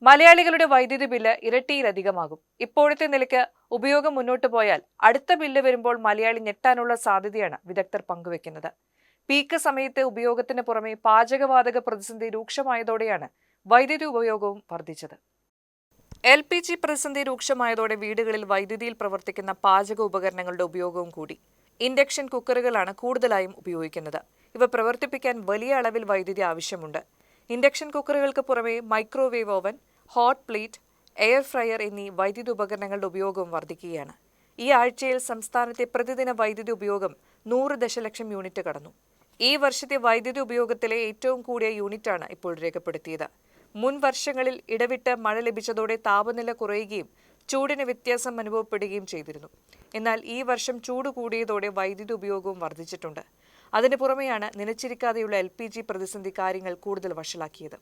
മലയാളികളുടെ വൈദ്യുതി ബില്ല് ഇരട്ടിയിലധികമാകും. ഇപ്പോഴത്തെ നിലയ്ക്ക് ഉപയോഗം മുന്നോട്ട് പോയാൽ അടുത്ത ബില്ല് വരുമ്പോൾ മലയാളി ഞെട്ടാനുള്ള സാധ്യതയാണ് വിദഗ്ധർ പങ്കുവെക്കുന്നത്. പീക്ക് സമയത്തെ ഉപയോഗത്തിന് പുറമെ പാചകവാതക പ്രതിസന്ധി രൂക്ഷമായതോടെയാണ് വൈദ്യുതി ഉപയോഗവും വർദ്ധിച്ചത്. LPG പ്രതിസന്ധി രൂക്ഷമായതോടെ വീടുകളിൽ വൈദ്യുതിയിൽ പ്രവർത്തിക്കുന്ന പാചക ഉപകരണങ്ങളുടെ ഉപയോഗവും കൂടി. ഇൻഡക്ഷൻ കുക്കറുകളാണ് കൂടുതലായും ഉപയോഗിക്കുന്നത്. ഇവ പ്രവർത്തിപ്പിക്കാൻ വലിയ അളവിൽ വൈദ്യുതി ആവശ്യമുണ്ട്. ഇൻഡക്ഷൻ കുക്കറുകൾക്ക് പുറമെ microwave oven, hot plate, air fryer എന്നീ വൈദ്യുതി ഉപകരണങ്ങളുടെ ഉപയോഗവും വർദ്ധിക്കുകയാണ്. ഈ ആഴ്ചയിൽ സംസ്ഥാനത്തെ പ്രതിദിന വൈദ്യുതി ഉപയോഗം 100 ദശലക്ഷം യൂണിറ്റ് കടന്നു. ഈ വർഷത്തെ വൈദ്യുതി ഉപയോഗത്തിലെ ഏറ്റവും കൂടിയ യൂണിറ്റാണ് ഇപ്പോൾ രേഖപ്പെടുത്തിയത്. മുൻ വർഷങ്ങളിൽ ഇടവിട്ട് മഴ ലഭിച്ചതോടെ താപനില കുറയുകയും ചൂടിന് വ്യത്യാസം അനുഭവപ്പെടുകയും ചെയ്തിരുന്നു. എന്നാൽ ഈ വർഷം ചൂട് കൂടിയതോടെ വൈദ്യുതി ഉപയോഗവും വർദ്ധിച്ചിട്ടുണ്ട്. അതിനു പുറമെയാണ് നിലച്ചിരിക്കാതെയുള്ള LPG പ്രതിസന്ധി കാര്യങ്ങൾ കൂടുതൽ വഷളാക്കിയത്.